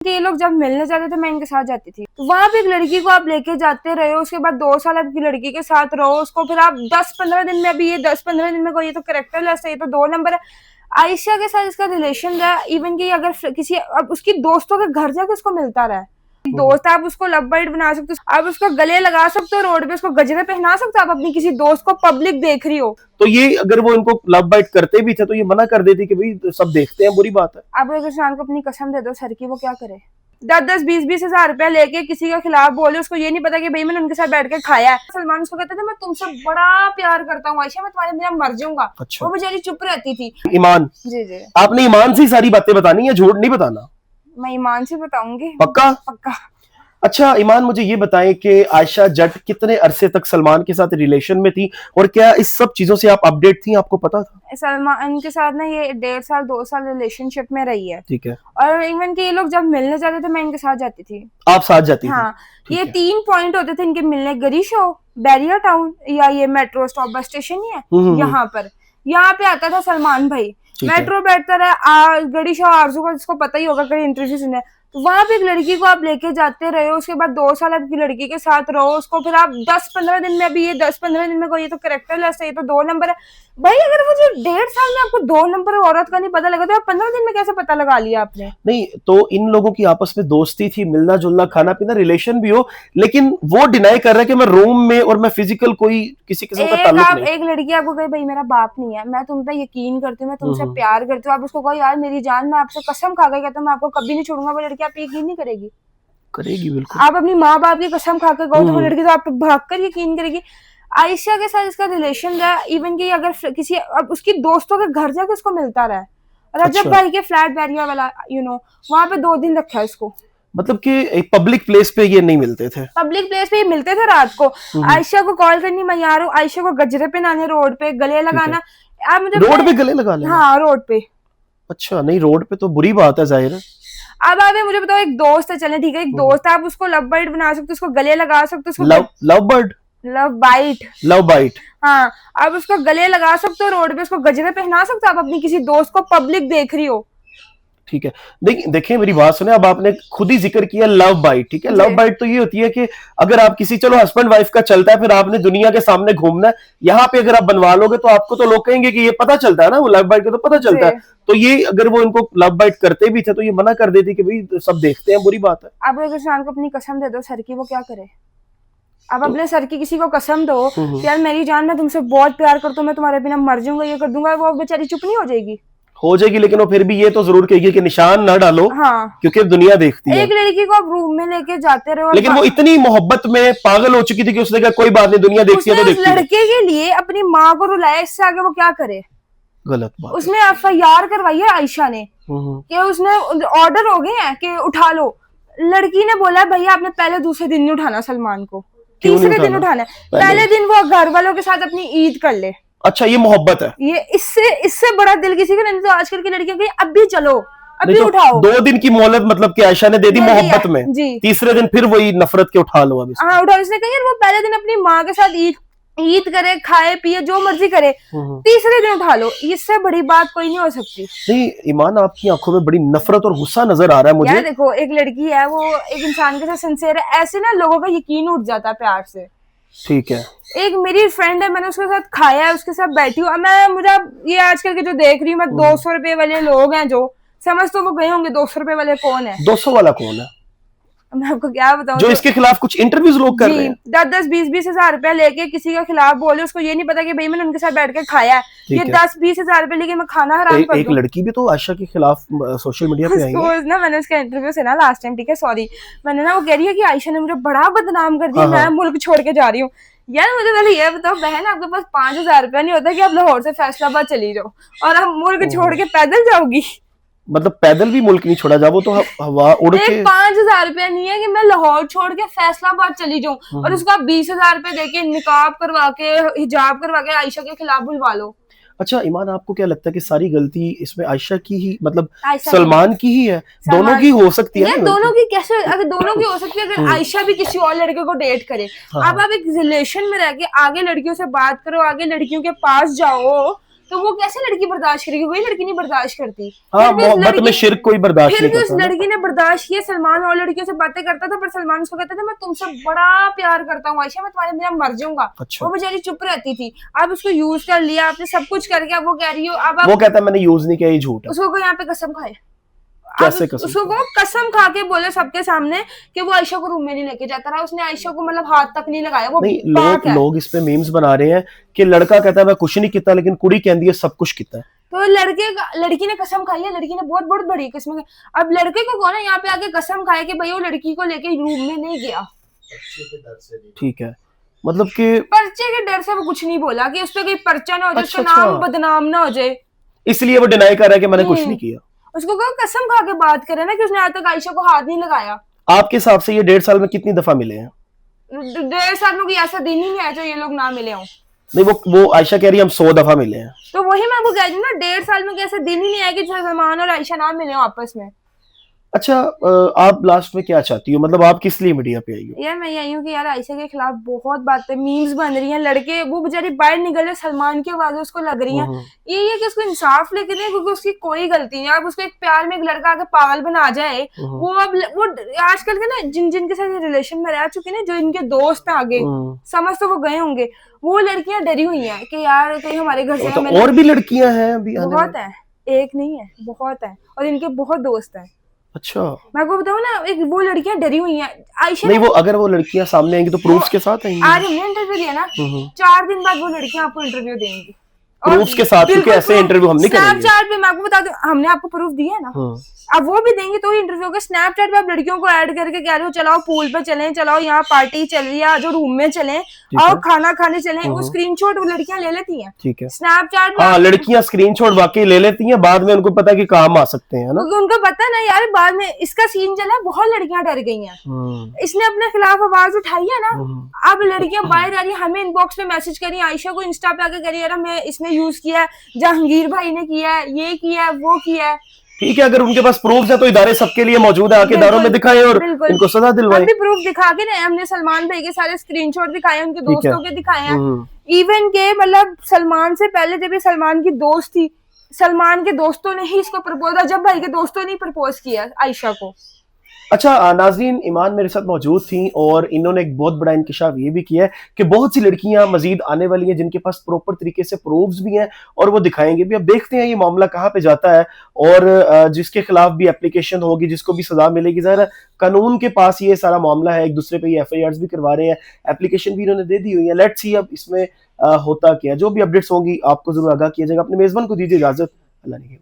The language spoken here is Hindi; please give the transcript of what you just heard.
कि ये लोग जब मिलने जाते थे मैं इनके साथ जाती थी, तो वहां पे एक लड़की को आप लेके जाते रहे हो, उसके बाद 2 साल आपकी लड़की के साथ रहो, उसको फिर आप 10-15 दिन में, अभी ये 10-15 दिन में कोई, ये तो करेक्टर लेस है, ये तो 2 नंबर है। आयशा के साथ इसका रिलेशन रहा, इवन कि अगर किसी अब उसकी दोस्तों के घर जाके उसको मिलता रहा, दोस्त आप उसको लव बाइट बना सकते हो, आप उसको गले लगा सकते हो, रोड पे उसको गजरे पहना सकते हो, आप अपनी किसी दोस्त को पब्लिक देख रही हो। तो ये अगर वो इनको लव बाइट करते भी थे तो ये मना कर देती कि भाई सब देखते हैं, बुरी बात है। आप अगर इंसान को अपनी कसम दे दो सर की, वो क्या करे? 10-10 20-20 हजार रुपया लेके किसी के खिलाफ बोले, उसको ये नहीं पता कि भाई मैंने उनके साथ बैठ के खाया है। सलमान उसको कहता था मैं तुमसे बड़ा प्यार करता हूँ आयशा, मैं तुम्हारे बिना मर जाऊंगा। अच्छा। वो बेचारी चुप रहती थी। ईमान, जी जी, आपने ईमान से ही सारी बातें बतानी है, झूठ नहीं बताना। मैं ईमान से बताऊंगी। पक्का? पक्का। अच्छा ईमान, मुझे ये बताएं कि आयशा जट कितने अरसे तक सलमान के साथ रिलेशन में थी और क्या इस सब चीजों से आप अपडेट थी, आपको पता था? सलमान के साथ ना ये 1.5 साल 2 साल रिलेशनशिप में रही है। ठीक है। और इवन कि ये लोग जब मिलने जाते थे मैं इनके साथ जाती थी। आप साथ जाती थी? हाँ, ये 3 पॉइंट होते थे इनके मिलने, गरी शो, बैरिया टाउन या ये मेट्रो स्टॉप बस स्टेशन ही है यहाँ पर। यहाँ पे आता था सलमान भाई, मेट्रो बैठता रहा, गड़ी शो आरजू का जिसको पता ही होगा, कहीं इंटरव्यू सुने, तो वहां पे एक लड़की को आप लेके जाते रहे हो, उसके बाद 2 साल आपकी लड़की के साथ रहो, उसको फिर आप 10-15 दिन में, अभी ये 10-15 दिन में कोई, ये तो करेक्टर लेस है, ये तो 2 नंबर है। भाई अगर वो जो 1.5 साल में आपको 2 नंबर औरत का नहीं पता लगा, तो आप 15 दिन में कैसे पता लगा लिया आपने? नहीं तो इन लोगों की आपस में दोस्ती थी, मिलना जुलना, खाना पीना, रिलेशन भी हो, लेकिन वो डिनाई कर रहा है कि मैं रूम में और मैं फिजिकल कोई किसी किस्म का ताल्लुक नहीं। एक लड़की आपको कहे भाई मेरा बाप नहीं है, मैं तुम पे यकीन करती हूँ, मैं तुमसे प्यार करती हूँ, आप उसको कहो यार मेरी जान, मैं आपसे कसम खा के कहता हूँ मैं आपको कभी नहीं छोड़ूंगा, वो लड़की आप यकीन नहीं करेगी। करेगी बिल्कुल। आप अपनी माँ बाप की कसम खा के कहो तो वो लड़की तो आप भागकर यकीन करेगी। आयशा के साथ इसका रिलेशन रहा, इवन कि अगर किसी अब उसकी दोस्तों के घर जाके उसको मिलता रहा, रजब भाई के फ्लैट बैरिया वाला वहां पे 2 दिन रखा है उसको। मतलब कि एक पब्लिक प्लेस पे ये नहीं मिलते थे? पब्लिक प्लेस पे ये मिलते थे रात को। आयशा को कॉल करनी, मैं यार हूँ, आयशा को गजरे पे नाने, रोड पे गले लगाना। आप मुझे रोड पे गले लगा लेना? हाँ रोड पे। अच्छा, नहीं रोड पे तो बुरी बात है जाहिर है। अब आप मुझे बताओ, एक दोस्त है, चले ठीक है, एक दोस्त है, आप उसको लव बाइट बना सकते हो, उसको गले लगा सकते हो, love bird, love bite, love bite. हाँ, आप उसको गले लगा सकते हो, रोड पे उसको गजरे पहना सकते हो, आप अपनी किसी दोस्त को पब्लिक देख रही हो। ठीक है, देखिए मेरी बात सुने, अब आपने खुद ही जिक्र किया लव बाइट, ठीक है। लव बाइट तो ये होती है कि अगर आप किसी, चलो हस्बैंड वाइफ का चलता है, फिर आपने दुनिया के सामने घूमना है, यहाँ पे अगर आप बनवा लोगे तो आपको तो लोग कहेंगे कि ये पता चलता है ना, वो लव बाइट का तो पता चलता है। तो ये अगर वो इनको लव बाइट करते भी थे तो ये मना कर देती कि भाई सब देखते हैं, बुरी बात है। आप अगर इंसान को अपनी कसम दे दो सर की, वो क्या करे? आप अपने सर की किसी को कसम दो यार मेरी जान, मैं तुमसे बहुत प्यार करता हूँ, मैं तुम्हारे बिना मर जाऊंगा, ये कर दूंगा, वो बेचारी चुप नहीं हो जाएगी? हो जाएगी, लेकिन वो फिर भी ये तो जरूर कहेगी कि निशान ना डालो। हाँ, क्योंकि दुनिया देखती है। एक लड़की को आप रूम में लेके जाते रहो, लेकिन वो इतनी मोहब्बत में पागल हो चुकी थी कि उसने कहा कोई बात नहीं, दुनिया देखती है तो देखती है। लड़के के लिए अपनी माँ को रुलाया, इससे आगे वो क्या करे? गलत बात। उसने FIR करवाई है आयशा ने कि उसने ऑर्डर हो गए हैं कि उठा लो। लड़की ने बोला भैया आपने पहले दूसरे दिन नहीं उठाना सलमान को, तीसरे दिन उठाना है। पहले दिन वो घर वालों के साथ अपनी ईद कर ले। अच्छा, ये मोहब्बत है? ये इससे बड़ा दिल किसी का नहीं। तो आजकल की लड़कियों की अब भी चलो, अभी तो उठाओ। 2 दिन की मोहलत मतलब कि आयशा ने दे दी मोहब्बत में, तीसरे दिन फिर वही नफरत के उठा लो। अभी हाँ उठाओ। इसने कहा यार वो पहले दिन अपनी माँ के साथ ईद करे, खाए पिए जो मर्जी करे, तीसरे दिन उठा लो। इससे बड़ी बात कोई नहीं हो सकती। नहीं ईमान, आपकी आंखों में बड़ी नफरत और गुस्सा नजर आ रहा है मुझे। यार देखो, एक लड़की है, वो एक इंसान के साथ सिंसियर है, ऐसे ना लोगों का यकीन उठ जाता है प्यार से। ठीक है, एक मेरी फ्रेंड है, मैंने उसके साथ खाया है, उसके साथ बैठी हूँ मुझे ये आजकल के जो देख रही हूँ मैं, 200 रुपए वाले लोग हैं जो समझ तो वो गए होंगे 200 रुपए वाले कौन है। 200 वाला कौन है? मैं आपको क्या बताऊं, जो इसके खिलाफ कुछ इंटरव्यूज लोग कर रहे हैं। 10-10 20-20 हजार रुपया लेके किसी के खिलाफ बोले, उसको ये नहीं पता कि भाई मैंने उनके साथ बैठ के खाया है, ये 10-20 हजार रुपए लेके मैं खाना हराम कर दूं। एक लड़की भी तो आयशा के खिलाफ सोशल मीडिया पे आई है ना, मैंने उसका इंटरव्यू से ना लास्ट टाइम, ठीक है सॉरी, मैंने ना, वो कह रही है कि आयशा ने मुझे बड़ा बदनाम कर दिया, मैं मुल्क छोड़ के जा रही हूँ। यार मुझे पहले ये बताओ बहन, आपके पास 5,000 रुपया नहीं होता कि आप लाहौर से फैसलाबाद चली जाओ और आप मुल्क छोड़ के पैदल जाओगी? मतलब पैदल भी मुल्क नहीं छोड़ा जा, वो तो हवा उड़ के। 5,000 रुपया नहीं है कि मैं लाहौर छोड़ के फैसलाबाद चली जाऊं और उसका 20,000 रुपया देके निकाब करवा के, हिजाब करवा के आयशा के खिलाफ बुलवा लो। अच्छा ईमान, आपको क्या लगता है कि सारी गलती इसमें आयशा की ही, मतलब सलमान की ही है? दोनों की हो सकती है? दोनों की कैसे? अगर दोनों की हो सकती है, अगर आयशा भी किसी और लड़के को डेट करे, अब आप एक रिलेशन में रह के आगे लड़कियों से बात करो, आगे लड़कियों के पास जाओ, तो वो कैसे लड़की बर्दाश्त करेगी, वही लड़की नहीं बर्दाश्त करती। हाँ, फिर भी उस मोहब्बत में लड़की शिर्क कोई बर्दाश्त फिर नहीं भी उस करता ना। लड़की ने बर्दाश्त किया। सलमान और लड़कियों से बातें करता था, पर सलमान उसको कहता था मैं तुमसे बड़ा प्यार करता हूँ आयशा, मैं तुम्हारे बिना मर जाऊंगा। अच्छा। वो बेचारी चुप रहती थी। अब उसको यूज कर लिया आपने, सब कुछ करके अब वो कह रही हो, अब वो आप कहता है मैंने यूज नहीं किया, ये झूठ है। उसको यहाँ पे कसम खाए, कैसे अब कसम उसको वो कसम खा के बोले सबके सामने कि वो आयशा को रूम में नहीं लेके जाता रहा, उसने आयशा को मतलब हाथ तक नहीं लगाया। वो नहीं, पाक है। लोग इस पे मीम्स बना रहे हैं कि लड़का कहता है मैं कुछ नहीं किया, लेकिन कुड़ी कहती है सब कुछ किया। तो लड़की ने कसम खाई है, लड़की ने बहुत बहुत बड़ी कसम खाई। अब लड़के को कौन है यहाँ पे आके कसम खाए कि भाई वो लड़की को लेके रूम में नहीं गया। ठीक है, मतलब कि पर्चे के डर से वो कुछ नहीं बोला कि उस पर कोई पर्चा ना हो जाए, अच्छा, उसका नाम बदनाम ना हो जाए, इसलिए वो डिनाई कर रहा है कि मैंने कुछ नहीं किया। उसको कहो कसम खा के बात करे ना कि उसने आज तक आयशा को हाथ नहीं लगाया। आपके हिसाब से ये 1.5 साल में कितनी दफा मिले हैं? 1.5 साल में कोई ऐसा दिन ही नहीं है जो ये लोग ना मिले हों। नहीं, वो आयशा कह रही है हम 100 दफा मिले हैं। तो वही मैं आपको कह रही हूँ ना, 1.5 साल में कैसे दिन ही नहीं आया कि सलमान और आयशा ना मिले हों आपस में। अच्छा, आप लास्ट में क्या चाहती हो, मतलब आप किस लिए मीडिया पे आई हो? यार मैं यही हूँ कि यार आयशा के खिलाफ बहुत बातें मीम्स बन रही हैं, लड़के वो बेचारी बाहर निकल रहे, सलमान की आवाजें उसको लग रही हैं। ये है कि उसको इंसाफ लेके दें, क्योंकि उसकी कोई गलती नहीं। अब उसको एक प्यार में एक लड़का आके पागल बना जाए, वो अब वो आजकल के ना जिनके साथ रिलेशन में रह चुके ना, जो इनके दोस्त आगे समझ तो वो गए होंगे, वो लड़कियां डरी हुई हैं कि यार कहीं हमारे घर से तो और भी लड़कियां हैं अभी आने बहुत में? है, एक नहीं है, बहुत है, और इनके बहुत दोस्त हैं। अच्छा, मैं आपको बताऊं ना, एक वो लड़कियां डरी हुई हैं। आयशा नहीं, वो अगर वो लड़कियां सामने आएंगी तो प्रूफ्स के साथ आएंगी? आज हमने इंटरव्यू दिया ना, 4 दिन बाद वो लड़कियां आपको इंटरव्यू देंगी प्रूफ्स के साथ, क्योंकि ऐसे इंटरव्यू हम नहीं करेंगे। स्नैपचैट पे मैं आपको बता दूं, हमने आपको प्रूफ दिया है ना, अब वो भी देंगे तो इंटरव्यू के। स्नैपचैट पे आप लड़कियों को ऐड करके कह रहे हो चलाओ पूल पे चलें, चलाओ यहाँ पार्टी चल रही है, जो रूम में चलें और खाना खाने चलें, वो स्क्रीनशॉट वो लड़कियां ले लेती हैं। ठीक है, स्नैपचैट पे। हाँ, लड़कियां स्क्रीनशॉट वाकई ले लेती हैं, बाद में उनको पता है कि काम आ सकते हैं ना, क्योंकि उनको पता है ना यार बाद में इसका सीन चला, बहुत लड़कियां डर गई हैं। इसने अपने खिलाफ आवाज उठाई है ना, अब लड़कियां बाहर आ रही, हमें इनबॉक्स पे मैसेज करी, आयशा को इंस्टा पे आके करी, यार मैं इसने यूज किया है, जहांगीर भाई ने किया है, ये किया है, वो किया है। ठीक है, अगर उनके पास प्रूफ है तो इदारे सबके लिए मौजूद है, आके इदारों में दिखाएं और इनको सजा दिलवाएं। हम भी प्रूफ दिखा के ना, हमने सलमान भाई के सारे स्क्रीनशॉट दिखाए, उनके दोस्तों के दिखाए हैं, इवन के मतलब सलमान से पहले जब ये सलमान की दोस्त थी, सलमान के दोस्तों ने ही इसको प्रपोज, जब भाई के दोस्तों ने प्रपोज किया आयशा को। अच्छा, नाज़रीन, ईमान मेरे साथ मौजूद थी और इन्होंने एक बहुत बड़ा इंकशाफ ये भी किया है कि बहुत सी लड़कियां मजीद आने वाली हैं जिनके पास प्रॉपर तरीके से प्रूफ्स भी हैं और वो दिखाएंगे भी। अब देखते हैं ये मामला कहाँ पे जाता है, और जिसके खिलाफ भी एप्लीकेशन होगी, जिसको भी सजा मिलेगी, ज़ाहिर है कानून के पास ये सारा मामला है। एक दूसरे पे ये FIRs भी करवा रहे हैं, एप्लीकेशन भी इन्होंने दे दी हुई है। लेट्स सी अब इसमें होता क्या। जो भी अपडेट्स होंगी आपको जरूर आगाह किया जाएगा। अपने मेजबान को दीजिए इजाजत। अल्लाह ने